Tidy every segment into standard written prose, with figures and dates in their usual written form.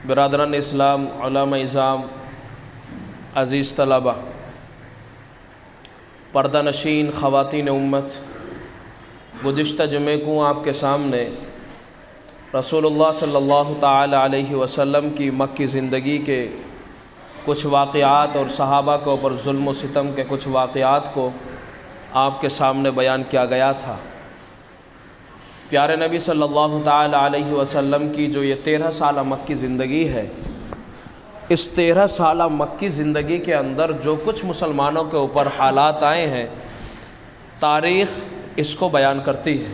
برادران اسلام، علماء اعزام، عزیز طلبہ، پردہ نشین خواتین امت، گزشتہ جمعے کو آپ کے سامنے رسول اللہ صلی اللہ تعالی علیہ وسلم کی مکی زندگی کے کچھ واقعات اور صحابہ کے اوپر ظلم و ستم کے کچھ واقعات کو آپ کے سامنے بیان کیا گیا تھا۔ پیارے نبی صلی اللہ تعالی علیہ وسلم کی جو یہ 13 سالہ مکی زندگی ہے، اس 13 سالہ مکی زندگی کے اندر جو کچھ مسلمانوں کے اوپر حالات آئے ہیں، تاریخ اس کو بیان کرتی ہے،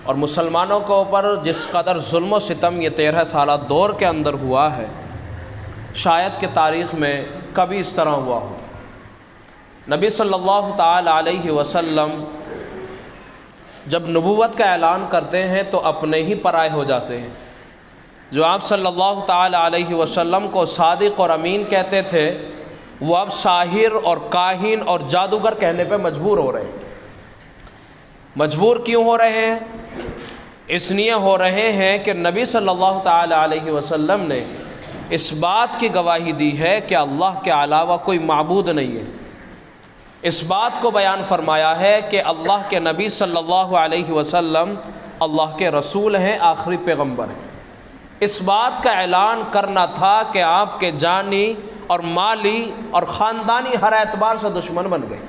اور مسلمانوں کے اوپر جس قدر ظلم و ستم یہ 13 سالہ دور کے اندر ہوا ہے، شاید کہ تاریخ میں کبھی اس طرح ہوا ہو۔ نبی صلی اللہ تعالی علیہ وسلم جب نبوت کا اعلان کرتے ہیں تو اپنے ہی پرائے ہو جاتے ہیں۔ جو آپ صلی اللہ تعالی علیہ وسلم کو صادق اور امین کہتے تھے، وہ اب ساحر اور کاہن اور جادوگر کہنے پہ مجبور ہو رہے ہیں۔ مجبور کیوں ہو رہے ہیں؟ اس لیے ہو رہے ہیں کہ نبی صلی اللہ تعالی علیہ وسلم نے اس بات کی گواہی دی ہے کہ اللہ کے علاوہ کوئی معبود نہیں ہے۔ اس بات کو بیان فرمایا ہے کہ اللہ کے نبی صلی اللہ علیہ وسلم اللہ کے رسول ہیں، آخری پیغمبر ہیں۔ اس بات کا اعلان کرنا تھا کہ آپ کے جانی اور مالی اور خاندانی ہر اعتبار سے دشمن بن گئے۔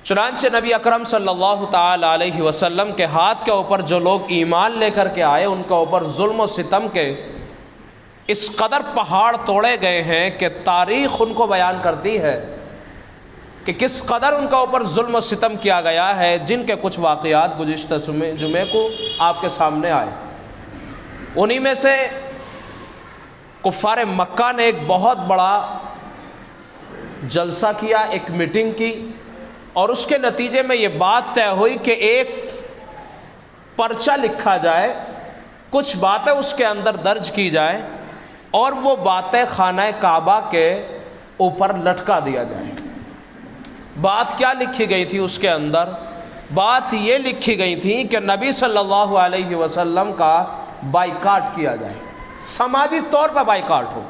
چنانچہ نبی اکرم صلی اللہ تعالی علیہ وسلم کے ہاتھ کے اوپر جو لوگ ایمان لے کر کے آئے، ان کے اوپر ظلم و ستم کے اس قدر پہاڑ توڑے گئے ہیں کہ تاریخ ان کو بیان کرتی ہے کہ کس قدر ان کا اوپر ظلم و ستم کیا گیا ہے، جن کے کچھ واقعات گزشتہ جمعے کو آپ کے سامنے آئے۔ انہی میں سے کفار مکہ نے ایک بہت بڑا جلسہ کیا، ایک میٹنگ کی، اور اس کے نتیجے میں یہ بات طے ہوئی کہ ایک پرچہ لکھا جائے، کچھ باتیں اس کے اندر درج کی جائیں، اور وہ باتیں خانہ کعبہ کے اوپر لٹکا دیا جائے۔ بات کیا لکھی گئی تھی اس کے اندر؟ بات یہ لکھی گئی تھی کہ نبی صلی اللہ علیہ وسلم کا بائیکاٹ کیا جائے، سماجی طور پر بائیکاٹ ہو۔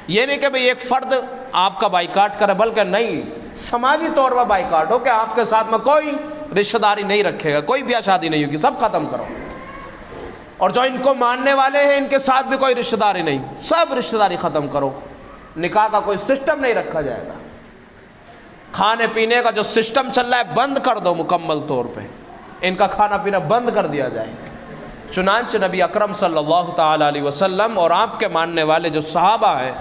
یہ نہیں کہ بھئی ایک فرد آپ کا بائیکاٹ کرے، بلکہ نہیں، سماجی طور پر بائیکاٹ ہو کہ آپ کے ساتھ میں کوئی رشتہ داری نہیں رکھے گا، کوئی بیاہ شادی نہیں ہوگی، سب ختم کرو، اور جو ان کو ماننے والے ہیں ان کے ساتھ بھی کوئی رشتہ داری نہیں، سب رشتہ داری ختم کرو، نکاح کا کوئی سسٹم نہیں رکھا جائے گا، کھانے پینے کا جو سسٹم چل رہا ہے بند کر دو، مکمل طور پہ ان کا کھانا پینا بند کر دیا جائے۔ چنانچہ نبی اکرم صلی اللہ تعالی علیہ وسلم اور آپ کے ماننے والے جو صحابہ ہیں،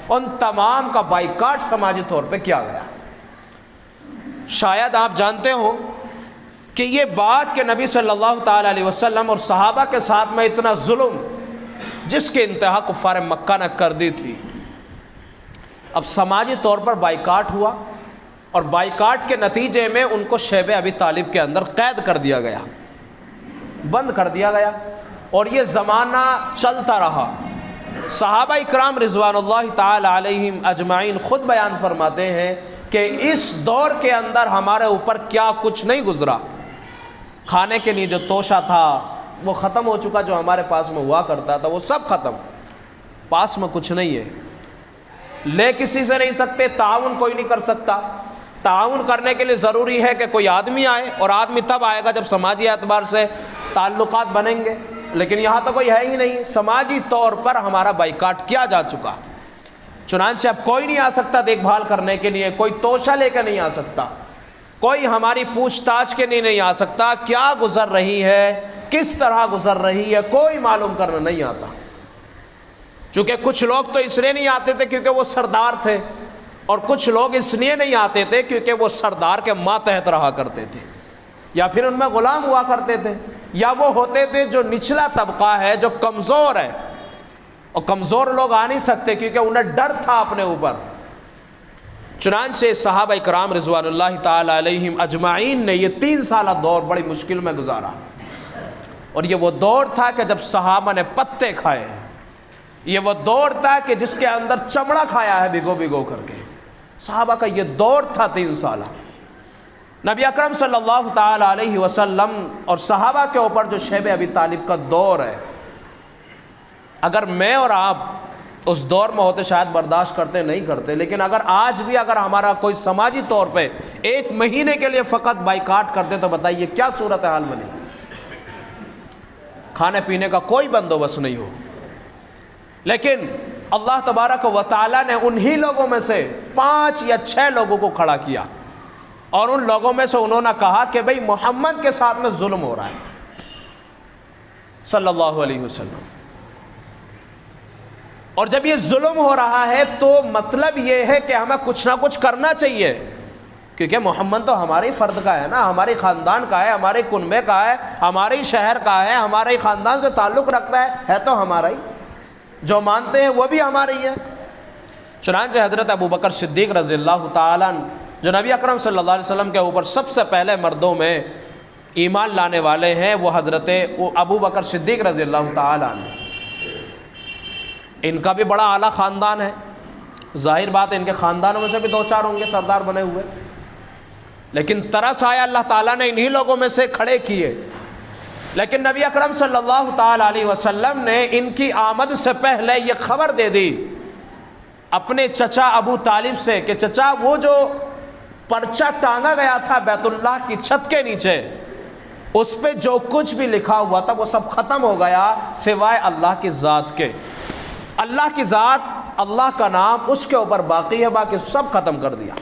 ان تمام کا بائیکاٹ سماجی طور پہ کیا گیا۔ شاید آپ جانتے ہو کہ یہ بات کہ نبی صلی اللہ تعالی علیہ وسلم اور صحابہ کے ساتھ میں اتنا ظلم، جس کے انتہا کفار مکہ نے کر دی تھی، اب سماجی طور پر بائیکاٹ ہوا، اور بائیکاٹ کے نتیجے میں ان کو شیب ابی طالب کے اندر قید کر دیا گیا، بند کر دیا گیا، اور یہ زمانہ چلتا رہا۔ صحابہ اکرام رضوان اللہ تعالی علیہم اجمعین خود بیان فرماتے ہیں کہ اس دور کے اندر ہمارے اوپر کیا کچھ نہیں گزرا۔ کھانے کے لیے جو توشہ تھا وہ ختم ہو چکا، جو ہمارے پاس میں ہوا کرتا تھا وہ سب ختم، پاس میں کچھ نہیں ہے، لے کسی سے نہیں سکتے، تعاون کوئی نہیں کر سکتا۔ تعاون کرنے کے لیے ضروری ہے کہ کوئی آدمی آئے، اور آدمی تب آئے گا جب سماجی اعتبار سے تعلقات بنیں گے، لیکن یہاں تو کوئی ہے ہی نہیں۔ سماجی طور پر ہمارا بائیکاٹ کیا جا چکا، چنانچہ اب کوئی نہیں آ سکتا دیکھ بھال کرنے کے لیے، کوئی توشہ لے کے نہیں آ سکتا، کوئی ہماری پوچھ تاچھ کے لیے نہیں آ سکتا، کیا گزر رہی ہے، کس طرح گزر رہی ہے، کوئی معلوم کرنا نہیں آتا۔ چونکہ کچھ لوگ تو اس لیے نہیں آتے تھے کیونکہ وہ سردار تھے، اور کچھ لوگ اس لیے نہیں آتے تھے کیونکہ وہ سردار کے ماتحت رہا کرتے تھے، یا پھر ان میں غلام ہوا کرتے تھے، یا وہ ہوتے تھے جو نچلا طبقہ ہے، جو کمزور ہے، اور کمزور لوگ آ نہیں سکتے کیونکہ انہیں ڈر تھا اپنے اوپر۔ چنانچہ صحابہ کرام رضوان اللہ تعالی علیہم اجمعین نے یہ 3 سالہ دور بڑی مشکل میں گزارا، اور یہ وہ دور تھا کہ جب صحابہ نے پتے کھائے ہیں، یہ وہ دور تھا کہ جس کے اندر چمڑا کھایا ہے بھگو بھگو کر کے۔ صحابہ کا یہ دور تھا 3 سالہ۔ نبی اکرم صلی اللہ تعالی علیہ وسلم اور صحابہ کے اوپر جو شیب ابی طالب کا دور ہے، اگر میں اور آپ اس دور میں ہوتے شاید برداشت کرتے نہیں کرتے، لیکن اگر آج بھی اگر ہمارا کوئی سماجی طور پہ 1 مہینے کے لیے فقط بائیکاٹ کرتے تو بتائیے کیا صورتحال بنے، کھانے پینے کا کوئی بندوبست نہیں ہو۔ لیکن اللہ تبارک و تعالیٰ نے انہی لوگوں میں سے 5 یا 6 لوگوں کو کھڑا کیا، اور ان لوگوں میں سے انہوں نے کہا کہ بھئی محمد کے ساتھ میں ظلم ہو رہا ہے صلی اللہ علیہ وسلم، اور جب یہ ظلم ہو رہا ہے تو مطلب یہ ہے کہ ہمیں کچھ نہ کچھ کرنا چاہیے، کیونکہ محمد تو ہمارے فرد کا ہے نا، ہمارے خاندان کا ہے، ہمارے کنبے کا ہے، ہمارے شہر کا ہے، ہمارے خاندان سے تعلق رکھتا ہے تو ہمارا ہی، جو مانتے ہیں وہ بھی ہمارے ہی ہے۔ چنانچہ حضرت ابوبکر صدیق رضی اللہ تعالیٰ عنہ جو نبی اکرم صلی اللہ علیہ وسلم کے اوپر سب سے پہلے مردوں میں ایمان لانے والے ہیں، وہ حضرت ابوبکر صدیق رضی اللہ تعالیٰ عنہ، ان کا بھی بڑا اعلیٰ خاندان ہے، ظاہر بات ہے ان کے خاندانوں میں سے بھی 2-4 ہوں گے سردار بنے ہوئے، لیکن ترس آیا اللہ تعالیٰ نے انہی لوگوں میں سے کھڑے کیے۔ لیکن نبی اکرم صلی اللہ تعالیٰ علیہ وسلم نے ان کی آمد سے پہلے یہ خبر دے دی اپنے چچا ابو طالب سے کہ چچا وہ جو پرچہ ٹانگا گیا تھا بیت اللہ کی چھت کے نیچے، اس پہ جو کچھ بھی لکھا ہوا تھا وہ سب ختم ہو گیا سوائے اللہ کی ذات کے، اللہ کی ذات، اللہ کا نام اس کے اوپر باقی ہے، باقی سب ختم کر دیا۔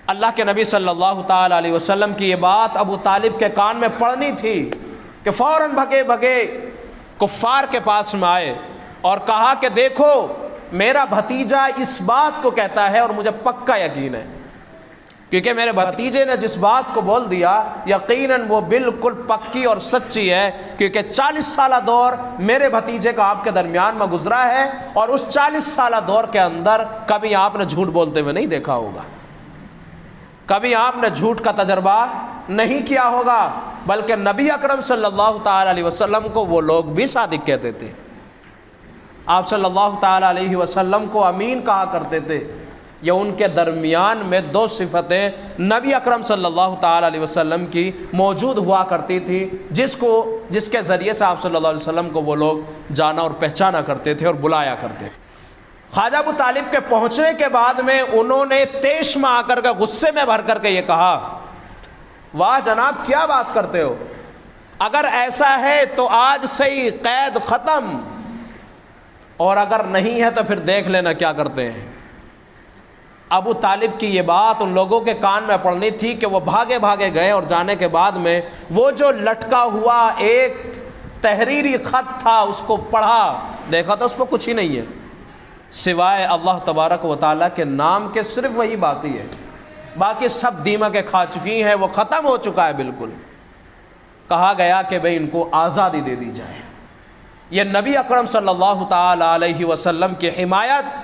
اللہ کے نبی صلی اللہ تعالیٰ علیہ وسلم کی یہ بات ابو طالب کے کان میں پڑنی تھی کہ فوراً بھگے بھگے کفار کے پاس میں آئے اور کہا کہ دیکھو میرا بھتیجا اس بات کو کہتا ہے اور مجھے پکا یقین ہے، کیونکہ میرے بھتیجے نے جس بات کو بول دیا یقیناً وہ بالکل پکی اور سچی ہے، کیونکہ 40 سالہ دور میرے بھتیجے کا آپ کے درمیان میں گزرا ہے، اور اس 40 سالہ دور کے اندر کبھی آپ نے جھوٹ بولتے ہوئے نہیں دیکھا ہوگا، کبھی آپ نے جھوٹ کا تجربہ نہیں کیا ہوگا، بلکہ نبی اکرم صلی اللہ تعالیٰ علیہ وسلم کو وہ لوگ بھی صادق کہتے تھے، آپ صلی اللہ تعالیٰ علیہ وسلم کو امین کہا کرتے تھے۔ یہ ان کے درمیان میں 2 صفتیں نبی اکرم صلی اللہ تعالیٰ علیہ وسلم کی موجود ہوا کرتی تھی، جس کے ذریعے سے آپ صلی اللہ علیہ وسلم کو وہ لوگ جانا اور پہچانا کرتے تھے اور بلایا کرتے تھے۔ خواجہ ابو طالب کے پہنچنے کے بعد میں انہوں نے تیش میں آ کر کے غصے میں بھر کر کے یہ کہا، واہ جناب کیا بات کرتے ہو، اگر ایسا ہے تو آج سے ہی قید ختم، اور اگر نہیں ہے تو پھر دیکھ لینا کیا کرتے ہیں۔ ابو طالب کی یہ بات ان لوگوں کے کان میں پڑنی تھی کہ وہ بھاگے بھاگے گئے، اور جانے کے بعد میں وہ جو لٹکا ہوا ایک تحریری خط تھا اس کو پڑھا، دیکھا تو اس پہ کچھ ہی نہیں ہے سوائے اللہ تبارک و تعالیٰ کے نام کے، صرف وہی باقی ہے، باقی سب دیمکیں کھا چکی ہیں، وہ ختم ہو چکا ہے بالکل۔ کہا گیا کہ بھئی ان کو آزادی دے دی جائے۔ یہ نبی اکرم صلی اللہ تعالیٰ علیہ وسلم کی حمایت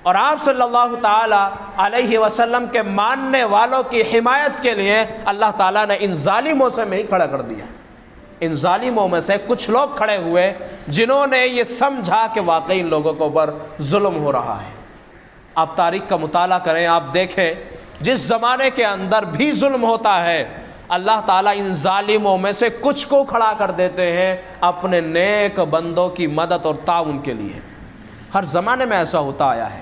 اور آپ صلی اللہ تعالیٰ علیہ وسلم کے ماننے والوں کی حمایت کے لیے اللہ تعالیٰ نے ان ظالموں سے نہیں کھڑا کر دیا۔ ان ظالموں میں سے کچھ لوگ کھڑے ہوئے جنہوں نے یہ سمجھا کہ واقعی ان لوگوں کے اوپر ظلم ہو رہا ہے۔ آپ تاریخ کا مطالعہ کریں، آپ دیکھیں جس زمانے کے اندر بھی ظلم ہوتا ہے اللہ تعالیٰ ان ظالموں میں سے کچھ کو کھڑا کر دیتے ہیں اپنے نیک بندوں کی مدد اور تعاون کے لیے۔ ہر زمانے میں ایسا ہوتا آیا ہے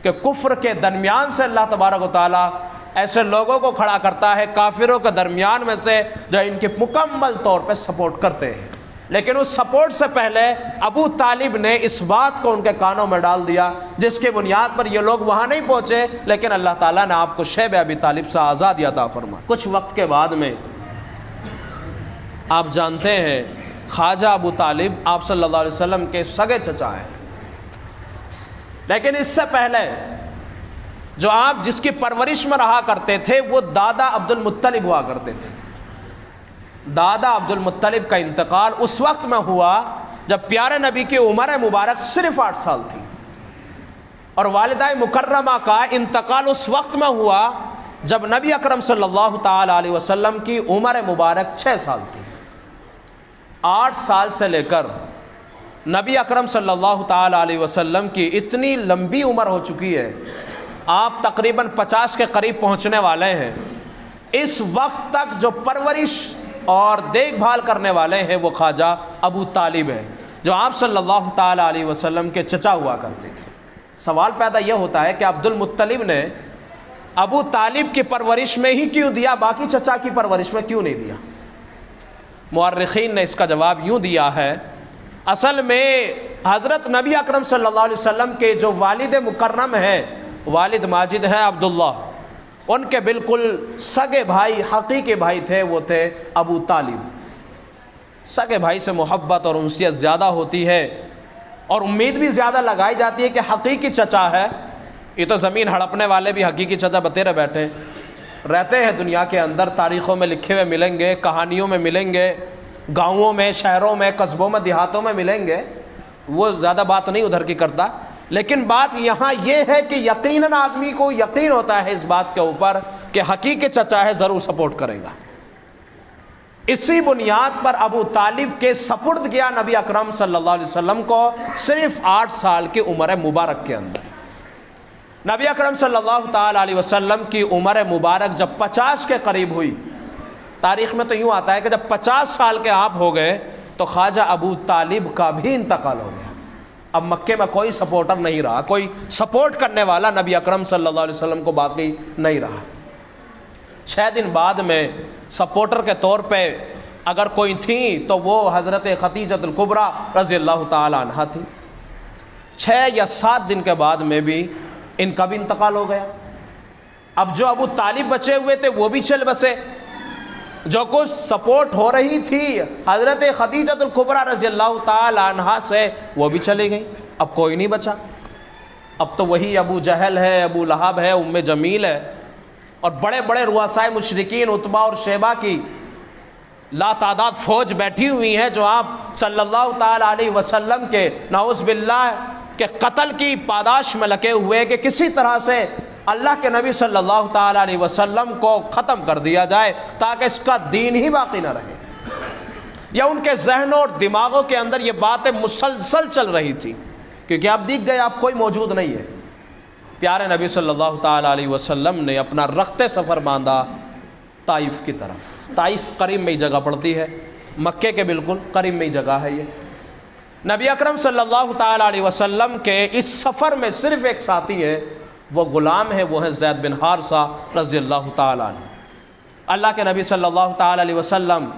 کہ کفر کے درمیان سے اللہ تبارک و تعالیٰ ایسے لوگوں کو کھڑا کرتا ہے کافروں کے درمیان میں سے جو ان کی مکمل طور پہ سپورٹ کرتے ہیں، لیکن اس سپورٹ سے پہلے ابو طالب نے اس بات کو ان کے کانوں میں ڈال دیا جس کی بنیاد پر یہ لوگ وہاں نہیں پہنچے، لیکن اللہ تعالیٰ نے آپ کو شیب ابی طالب سے آزادی عطا فرمائی۔ کچھ وقت کے بعد میں آپ جانتے ہیں خواجہ ابو طالب آپ صلی اللہ علیہ وسلم کے سگے چچا ہیں، لیکن اس سے پہلے جو آپ جس کی پرورش میں رہا کرتے تھے وہ دادا عبد المطلب ہوا کرتے تھے۔ دادا عبد المطلب کا انتقال اس وقت میں ہوا جب پیارے نبی کی عمر مبارک صرف 8 سال تھی، اور والدہ مکرمہ کا انتقال اس وقت میں ہوا جب نبی اکرم صلی اللہ تعالی علیہ وسلم کی عمر مبارک 6 سال تھی۔ 8 سال سے لے کر نبی اکرم صلی اللہ تعالی علیہ وسلم کی اتنی لمبی عمر ہو چکی ہے، آپ تقریباً 50 کے قریب پہنچنے والے ہیں۔ اس وقت تک جو پرورش اور دیکھ بھال کرنے والے ہیں وہ خواجہ ابو طالب ہیں، جو آپ صلی اللہ تعالیٰ علیہ وسلم کے چچا ہوا کرتے تھے۔ سوال پیدا یہ ہوتا ہے کہ عبد المطلب نے ابو طالب کی پرورش میں ہی کیوں دیا، باقی چچا کی پرورش میں کیوں نہیں دیا؟ مورخین نے اس کا جواب یوں دیا ہے، اصل میں حضرت نبی اکرم صلی اللہ علیہ وسلم کے جو والد مکرم ہیں، والد ماجد ہیں عبداللہ، ان کے بالکل سگے بھائی، حقیقی بھائی تھے، وہ تھے ابو طالب۔ سگے بھائی سے محبت اور انسیت زیادہ ہوتی ہے اور امید بھی زیادہ لگائی جاتی ہے کہ حقیقی چچا ہے۔ یہ تو زمین ہڑپنے والے بھی حقیقی چچا بتیرے بیٹھے رہتے ہیں دنیا کے اندر، تاریخوں میں لکھے ہوئے ملیں گے، کہانیوں میں ملیں گے، گاؤں میں، شہروں میں، قصبوں میں، دیہاتوں میں ملیں گے۔ وہ زیادہ بات نہیں ادھر کی کرتا، لیکن بات یہاں یہ ہے کہ یقیناً آدمی کو یقین ہوتا ہے اس بات کے اوپر کہ حقیقی چچا ہے، ضرور سپورٹ کرے گا۔ اسی بنیاد پر ابو طالب کے سپرد کیا نبی اکرم صلی اللہ علیہ وسلم کو صرف 8 سال کی عمر مبارک کے اندر۔ نبی اکرم صلی اللہ تعالیٰ علیہ وسلم کی عمر مبارک جب 50 کے قریب ہوئی، تاریخ میں تو یوں آتا ہے کہ جب 50 سال کے آپ ہو گئے تو خواجہ ابو طالب کا بھی انتقال ہو گیا۔ اب مکے میں کوئی سپورٹر نہیں رہا، کوئی سپورٹ کرنے والا نبی اکرم صلی اللہ علیہ وسلم کو باقی نہیں رہا۔ 6 دن بعد میں سپورٹر کے طور پہ اگر کوئی تھی تو وہ حضرت خدیجہ الکبریٰ رضی اللہ تعالیٰ عنہا تھی۔ 6 یا 7 دن کے بعد میں بھی ان کا بھی انتقال ہو گیا۔ اب جو ابو طالب بچے ہوئے تھے وہ بھی چل بسے، جو کچھ سپورٹ ہو رہی تھی حضرت خدیجہ الکبریٰ رضی اللہ تعالی عنہا سے وہ بھی چلی گئی۔ اب کوئی نہیں بچا، اب تو وہی ابو جہل ہے، ابو لہب ہے، ام جمیل ہے، اور بڑے بڑے رؤسائے مشرکین عتبہ اور شیبہ کی لا تعداد فوج بیٹھی ہوئی ہے، جو آپ صلی اللہ تعالی علیہ وسلم کے نعوذ باللہ کہ قتل کی پاداش میں لگے ہوئے کہ کسی طرح سے اللہ کے نبی صلی اللہ تعالی علیہ وسلم کو ختم کر دیا جائے تاکہ اس کا دین ہی باقی نہ رہے۔ یا ان کے ذہنوں اور دماغوں کے اندر یہ باتیں مسلسل چل رہی تھی، کیونکہ آپ دیکھ گئے آپ کوئی موجود نہیں ہے۔ پیارے نبی صلی اللہ تعالی علیہ وسلم نے اپنا رخت سفر باندھا طائف کی طرف۔ طائف قریب میں ہی جگہ پڑتی ہے، مکے کے بالکل قریب میں ہی جگہ ہے یہ۔ نبی اکرم صلی اللہ تعالی علیہ وسلم کے اس سفر میں صرف ایک ساتھی ہے، وہ غلام ہے، وہ ہے زید بن حارثہ رضی اللہ تعالی عنہ۔ اللہ کے نبی صلی اللہ تعالی علیہ وسلم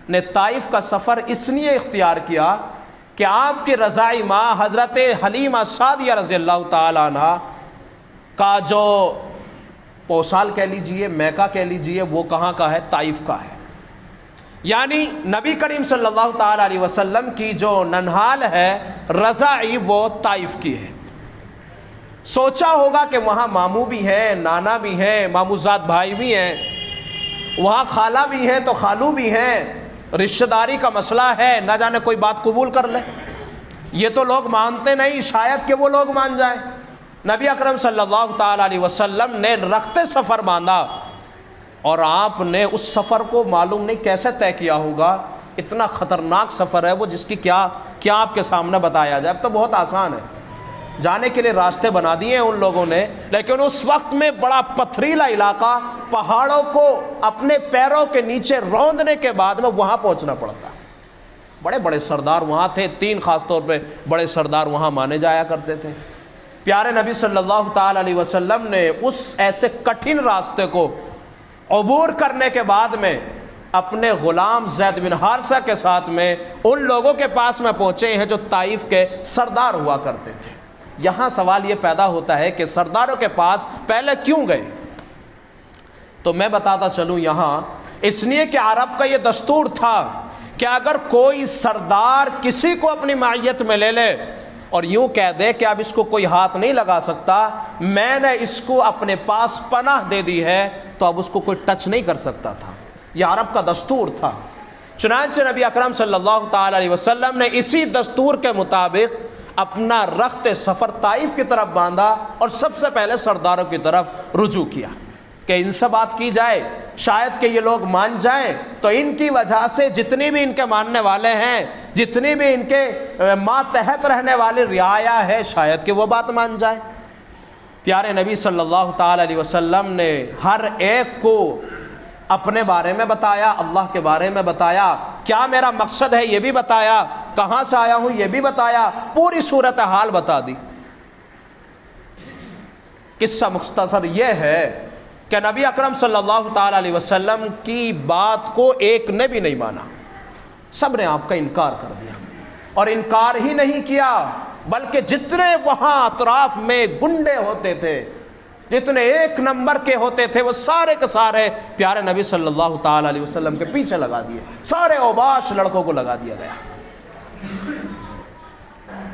نے طائف کا سفر اس لیے اختیار کیا کہ آپ کی رضاعی ماں حضرت حلیمہ سعدیہ رضی اللہ تعالی عنہ کا جو پوسال کہہ لیجئے، میکہ کہہ لیجئے، وہ کہاں کا ہے؟ طائف کا ہے۔ یعنی نبی کریم صلی اللہ تعالی علیہ وسلم کی جو ننہال ہے رضاعی، وہ طائف کی ہے۔ سوچا ہوگا کہ وہاں ماموں بھی ہیں، نانا بھی ہیں، ماموزاد بھائی بھی ہیں، وہاں خالہ بھی ہیں تو خالو بھی ہیں، رشتہ داری کا مسئلہ ہے، نہ جانے کوئی بات قبول کر لے۔ یہ تو لوگ مانتے نہیں، شاید کہ وہ لوگ مان جائیں۔ نبی اکرم صلی اللہ تعالی علیہ وسلم نے رخت سفر باندھا، اور آپ نے اس سفر کو معلوم نہیں کیسے طے کیا ہوگا، اتنا خطرناک سفر ہے وہ، جس کی کیا آپ کے سامنے بتایا جائے۔ اب تو بہت آسان ہے، جانے کے لیے راستے بنا دیے ہیں ان لوگوں نے، لیکن اس وقت میں بڑا پتھریلا علاقہ، پہاڑوں کو اپنے پیروں کے نیچے روندنے کے بعد میں وہاں پہنچنا پڑتا ہے۔ بڑے بڑے سردار وہاں تھے، 3 خاص طور پہ بڑے سردار وہاں مانے جایا کرتے تھے۔ پیارے نبی صلی اللہ تعالی علیہ وسلم نے اس ایسے کٹھن راستے کو عبور کرنے کے بعد میں اپنے غلام زید بن حارثہ کے ساتھ میں ان لوگوں کے پاس میں پہنچے ہیں جو طائف کے سردار ہوا کرتے تھے۔ یہاں سوال یہ پیدا ہوتا ہے کہ سرداروں کے پاس پہلے کیوں گئے؟ تو میں بتاتا چلوں یہاں، اس لیے کہ عرب کا یہ دستور تھا کہ اگر کوئی سردار کسی کو اپنی معیت میں لے لے اور یوں کہہ دے کہ اب اس کو کوئی ہاتھ نہیں لگا سکتا، میں نے اس کو اپنے پاس پناہ دے دی ہے، تو اب اس کو کوئی ٹچ نہیں کر سکتا تھا۔ یہ عرب کا دستور تھا۔ چنانچہ نبی اکرم صلی اللہ تعالی علیہ وسلم نے اسی دستور کے مطابق اپنا رخت سفر طائف کی طرف باندھا اور سب سے پہلے سرداروں کی طرف رجوع کیا کہ ان سے بات کی جائے، شاید کہ یہ لوگ مان جائیں، تو ان کی وجہ سے جتنی بھی ان کے ماننے والے ہیں، جتنی بھی ان کے ماتحت رہنے والی رعایا ہے، شاید کہ وہ بات مان جائے۔ پیارے نبی صلی اللہ تعالی علیہ وسلم نے ہر ایک کو اپنے بارے میں بتایا، اللہ کے بارے میں بتایا، کیا میرا مقصد ہے یہ بھی بتایا، کہاں سے آیا ہوں یہ بھی بتایا، پوری صورتحال بتا دی۔ قصہ مختصر یہ ہے کہ نبی اکرم صلی اللہ تعالی علیہ وسلم کی بات کو ایک نے بھی نہیں مانا، سب نے آپ کا انکار کر دیا، اور انکار ہی نہیں کیا بلکہ جتنے وہاں اطراف میں گنڈے ہوتے تھے، جتنے ایک نمبر کے ہوتے تھے، وہ سارے کے سارے پیارے نبی صلی اللہ تعالی علیہ وسلم کے پیچھے لگا دیے، سارے اوباش لڑکوں کو لگا دیا گیا۔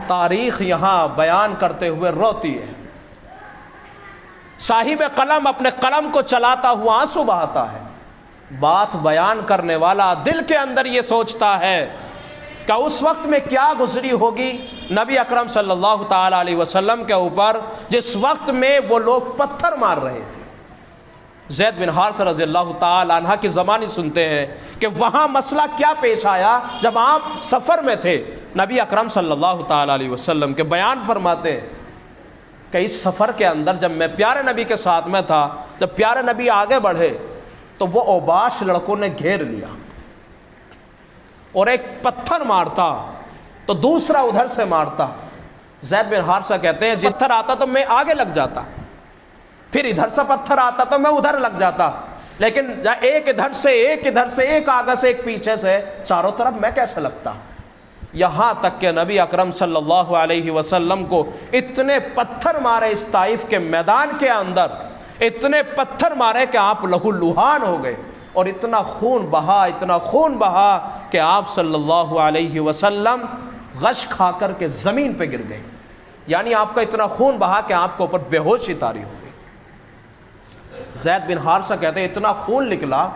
تاریخ یہاں بیان کرتے ہوئے روتی ہے، صاحب قلم اپنے قلم کو چلاتا ہوا آنسو بہاتا ہے، بات بیان کرنے والا دل کے اندر یہ سوچتا ہے کہ اس وقت میں کیا گزری ہوگی نبی اکرم صلی اللہ تعالی علیہ وسلم کے اوپر جس وقت میں وہ لوگ پتھر مار رہے تھے۔ زید بن حارثہ رضی اللہ تعالی عنہ کی زبانی سنتے ہیں کہ وہاں مسئلہ کیا پیش آیا جب آپ سفر میں تھے۔ نبی اکرم صلی اللہ تعالی علیہ وسلم کے بیان فرماتے ہیں کہ اس سفر کے اندر جب میں پیارے نبی کے ساتھ میں تھا، جب پیارے نبی آگے بڑھے تو وہ اوباش لڑکوں نے گھیر لیا، اور ایک پتھر مارتا تو دوسرا ادھر سے مارتا۔ زید بن حارثہ کہتے ہیں جب پتھر آتا تو میں آگے لگ جاتا، پھر ادھر سے پتھر آتا تو میں ادھر لگ جاتا، لیکن ایک ادھر سے ایک آگے سے ایک پیچھے سے، چاروں طرف میں کیسے لگتا؟ یہاں تک کہ نبی اکرم صلی اللہ علیہ وسلم کو اتنے پتھر مارے اس طائف کے میدان کے اندر، اتنے پتھر مارے کہ آپ لہو لہان ہو گئے، اور اتنا خون بہا کہ آپ صلی اللہ علیہ وسلم غش کھا کر کے زمین پہ گر گئے، یعنی آپ کا اتنا خون بہا کہ آپ کے اوپر بے ہوشی طاری ہو گئی۔ زید بن حارثہ کہتے ہیں اتنا خون نکلا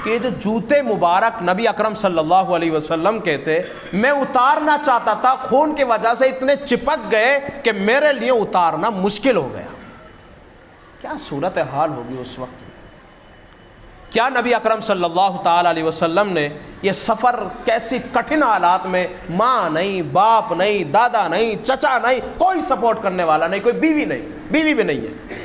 کہ یہ جو جوتے مبارک نبی اکرم صلی اللہ علیہ وسلم کے تھے، میں اتارنا چاہتا تھا، خون کی وجہ سے اتنے چپک گئے کہ میرے لیے اتارنا مشکل ہو گیا۔ کیا صورتحال ہوگی اس وقت؟ کیا نبی اکرم صلی اللہ تعالی علیہ وسلم نے یہ سفر کیسی کٹھن حالات میں، ماں نہیں، باپ نہیں، دادا نہیں، چچا نہیں، کوئی سپورٹ کرنے والا نہیں، کوئی بیوی نہیں، بیوی بھی نہیں ہے،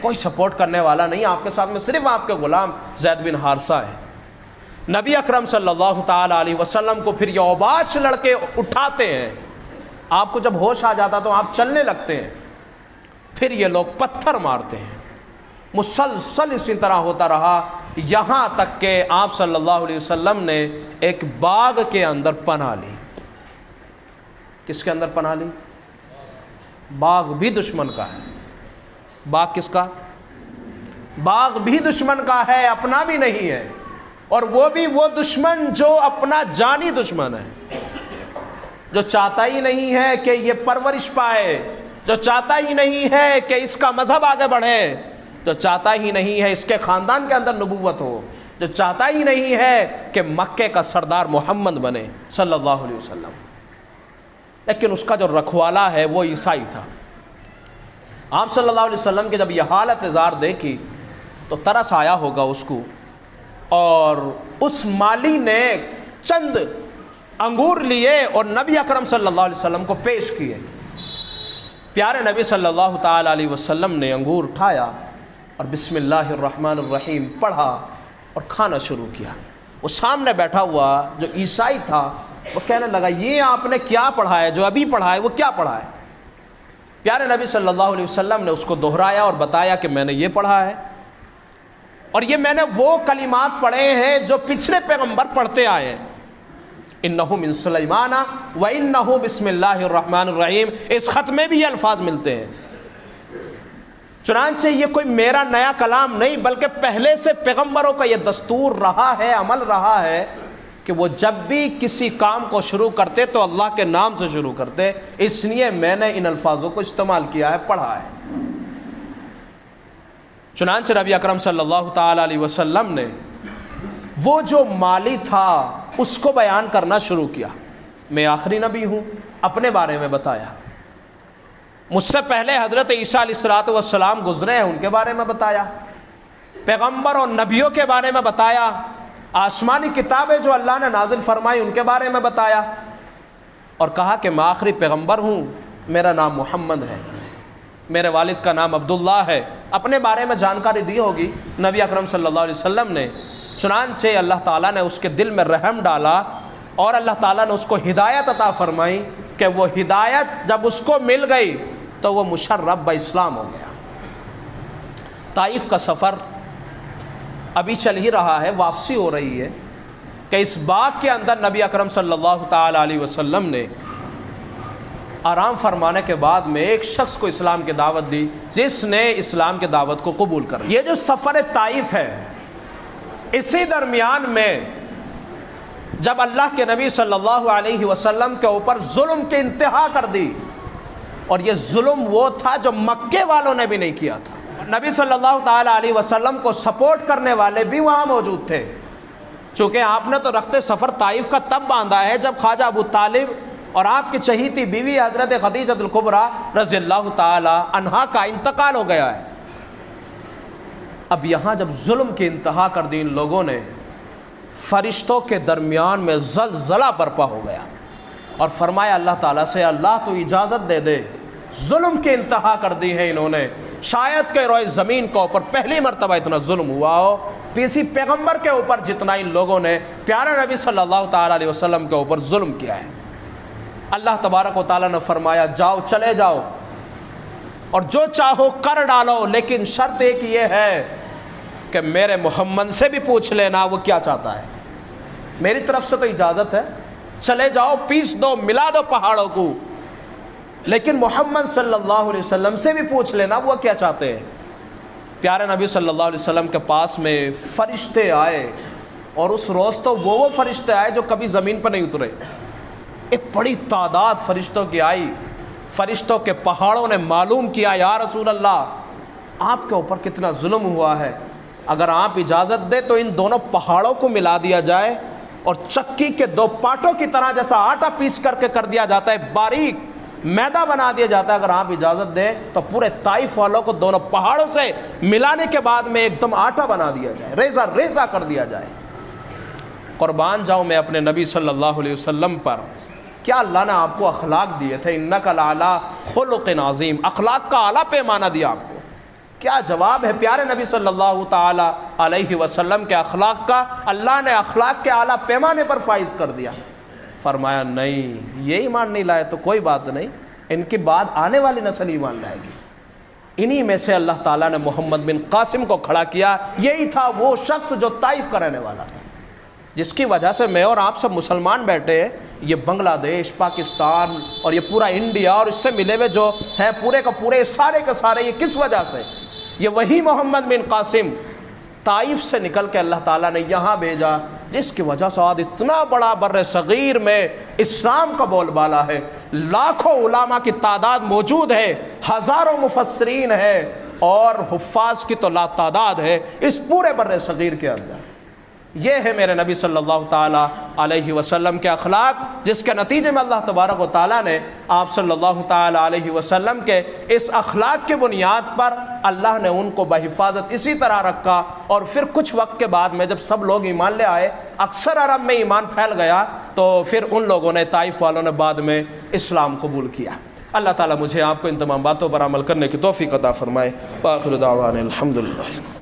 کوئی سپورٹ کرنے والا نہیں، آپ کے ساتھ میں صرف آپ کے غلام زید بن حارثہ ہے۔ نبی اکرم صلی اللہ تعالی علیہ وسلم کو پھر یہ اوباش لڑکے اٹھاتے ہیں، آپ کو جب ہوش آ جاتا تو آپ چلنے لگتے ہیں، پھر یہ لوگ پتھر مارتے ہیں، مسلسل اسی طرح ہوتا رہا، یہاں تک کہ آپ صلی اللہ علیہ وسلم نے ایک باغ کے اندر پناہ لی۔ کس کے اندر پناہ لی؟ باغ بھی دشمن کا ہے۔ باغ کس کا؟ باغ بھی دشمن کا ہے، اپنا بھی نہیں ہے، اور وہ بھی وہ دشمن جو اپنا جانی دشمن ہے، جو چاہتا ہی نہیں ہے کہ یہ پرورش پائے، جو چاہتا ہی نہیں ہے کہ اس کا مذہب آگے بڑھے، جو چاہتا ہی نہیں ہے اس کے خاندان کے اندر نبوت ہو، جو چاہتا ہی نہیں ہے کہ مکے کا سردار محمد بنے صلی اللہ علیہ وسلم، لیکن اس کا جو رکھوالا ہے وہ عیسائی تھا۔ آپ صلی اللہ علیہ وسلم کی جب یہ حالت زار دیکھی تو ترس آیا ہوگا اس کو، اور اس مالی نے چند انگور لیے اور نبی اکرم صلی اللہ علیہ وسلم کو پیش کیے۔ پیارے نبی صلی اللہ تعالی علیہ وسلم نے انگور اٹھایا اور بسم اللہ الرحمن الرحیم پڑھا اور کھانا شروع کیا۔ وہ سامنے بیٹھا ہوا جو عیسائی تھا وہ کہنے لگا یہ آپ نے کیا پڑھا ہے، جو ابھی پڑھا ہے وہ کیا پڑھا ہے؟ پیارے نبی صلی اللہ علیہ وسلم نے اس کو دہرایا اور بتایا کہ میں نے یہ پڑھا ہے، اور یہ میں نے وہ کلمات پڑھے ہیں جو پچھلے پیغمبر پڑھتے آئے ہیں، انہو من سلیمان و انہو بسم اللہ الرحمن الرحیم۔ اس خط میں بھی یہ الفاظ ملتے ہیں۔ چنانچہ یہ کوئی میرا نیا کلام نہیں، بلکہ پہلے سے پیغمبروں کا یہ دستور رہا ہے، عمل رہا ہے کہ وہ جب بھی کسی کام کو شروع کرتے تو اللہ کے نام سے شروع کرتے، اس لیے میں نے ان الفاظوں کو استعمال کیا ہے، پڑھا ہے۔ چنانچہ نبی اکرم صلی اللہ تعالی علیہ وسلم نے وہ جو مالی تھا اس کو بیان کرنا شروع کیا۔ میں آخری نبی ہوں، اپنے بارے میں بتایا، مجھ سے پہلے حضرت عیسیٰ علیہ الصلوۃ والسلام گزرے ہیں، ان کے بارے میں بتایا، پیغمبر اور نبیوں کے بارے میں بتایا، آسمانی کتابیں جو اللہ نے نازل فرمائی ان کے بارے میں بتایا، اور کہا کہ میں آخری پیغمبر ہوں، میرا نام محمد ہے، میرے والد کا نام عبداللہ ہے۔ اپنے بارے میں جانکاری دی ہوگی نبی اکرم صلی اللہ علیہ وسلم نے۔ چنانچہ اللہ تعالیٰ نے اس کے دل میں رحم ڈالا اور اللہ تعالیٰ نے اس کو ہدایت عطا فرمائی کہ وہ ہدایت جب اس کو مل گئی تو وہ مشرف باسلام ہو گیا۔ طائف کا سفر ابھی چل ہی رہا ہے، واپسی ہو رہی ہے کہ اس باغ کے اندر نبی اکرم صلی اللہ تعالی علیہ وسلم نے آرام فرمانے کے بعد میں ایک شخص کو اسلام کی دعوت دی، جس نے اسلام کی دعوت کو قبول کر لیا۔ یہ جو سفر طائف ہے، اسی درمیان میں جب اللہ کے نبی صلی اللہ علیہ وسلم کے اوپر ظلم کی انتہا کر دی، اور یہ ظلم وہ تھا جو مکے والوں نے بھی نہیں کیا تھا، نبی صلی اللہ تعالی علیہ وسلم کو سپورٹ کرنے والے بھی وہاں موجود تھے، چونکہ آپ نے تو رخت سفر طائف کا تب باندھا ہے جب خواجہ ابو طالب اور آپ کی چہیتی بیوی حضرت خدیجہ الکبریٰ رضی اللہ تعالی عنہا کا انتقال ہو گیا ہے۔ اب یہاں جب ظلم کی انتہا کر دی ان لوگوں نے، فرشتوں کے درمیان میں زلزلہ برپا ہو گیا، اور فرمایا اللہ تعالیٰ سے، اللہ تو اجازت دے دے، ظلم کی انتہا کر دی ہے انہوں نے، شاید کہ روئے زمین کے اوپر پہلی مرتبہ اتنا ظلم ہوا ہو، کسی پیغمبر کے اوپر جتنا ان لوگوں نے پیارے نبی صلی اللہ تعالیٰ علیہ وسلم کے اوپر ظلم کیا ہے۔ اللہ تبارک و تعالیٰ نے فرمایا جاؤ، چلے جاؤ اور جو چاہو کر ڈالو، لیکن شرط ایک یہ ہے کہ میرے محمد سے بھی پوچھ لینا وہ کیا چاہتا ہے، میری طرف سے تو اجازت ہے، چلے جاؤ، پیس دو، ملا دو پہاڑوں کو، لیکن محمد صلی اللہ علیہ وسلم سے بھی پوچھ لینا وہ کیا چاہتے ہیں۔ پیارے نبی صلی اللہ علیہ وسلم کے پاس میں فرشتے آئے، اور اس روز تو وہ فرشتے آئے جو کبھی زمین پر نہیں اترے، ایک بڑی تعداد فرشتوں کی آئی۔ فرشتوں کے پہاڑوں نے معلوم کیا، یا رسول اللہ آپ کے اوپر کتنا ظلم ہوا ہے، اگر آپ اجازت دیں تو ان دونوں پہاڑوں کو ملا دیا جائے اور چکی کے دو پاٹوں کی طرح جیسا آٹا پیس کر کے کر دیا جاتا ہے، باریک میدہ بنا دیا جاتا ہے، اگر آپ اجازت دیں تو پورے طائف والوں کو دونوں پہاڑوں سے ملانے کے بعد میں ایک دم آٹا بنا دیا جائے، ریزہ ریزہ کر دیا جائے۔ قربان جاؤں میں اپنے نبی صلی اللہ علیہ وسلم پر، کیا اللہ نے آپ کو اخلاق دیے تھے، انک لعلی خلق عظیم، اخلاق کا اعلیٰ پیمانہ دیا آپ کو، کیا جواب ہے پیارے نبی صلی اللہ تعالی علیہ وسلم کے اخلاق کا؟ اللہ نے اخلاق کے اعلیٰ پیمانے پر فائز کر دیا۔ فرمایا نہیں، یہ ایمان نہیں لائے تو کوئی بات نہیں، ان کی بعد آنے والی نسل ایمان لائے گی۔ انہی میں سے اللہ تعالیٰ نے محمد بن قاسم کو کھڑا کیا، یہی تھا وہ شخص جو طائف کا رہنے والا تھا، جس کی وجہ سے میں اور آپ سب مسلمان بیٹھے ہیں۔ یہ بنگلہ دیش، پاکستان اور یہ پورا انڈیا اور اس سے ملے ہوئے جو ہیں پورے کا پورے سارے کے سارے، یہ کس وجہ سے؟ یہ وہی محمد بن قاسم طائف سے نکل کے اللہ تعالیٰ نے یہاں بھیجا، جس کی وجہ سے آج اتنا بڑا بر صغیر میں اسلام کا بول بالا ہے، لاکھوں علماء کی تعداد موجود ہے، ہزاروں مفسرین ہیں، اور حفاظ کی تو لا تعداد ہے اس پورے بر صغیر کے اندر۔ یہ ہے میرے نبی صلی اللہ تعالیٰ علیہ وسلم کے اخلاق، جس کے نتیجے میں اللہ تبارک و تعالیٰ نے آپ صلی اللہ تعالیٰ علیہ وسلم کے اس اخلاق کی بنیاد پر اللہ نے ان کو بحفاظت اسی طرح رکھا، اور پھر کچھ وقت کے بعد میں جب سب لوگ ایمان لے آئے، اکثر عرب میں ایمان پھیل گیا، تو پھر ان لوگوں نے، طائف والوں نے بعد میں اسلام قبول کیا۔ اللہ تعالیٰ مجھے آپ کو ان تمام باتوں پر عمل کرنے کی توفیق عطا فرمائے۔ وآخر دعوانا الحمدللہ۔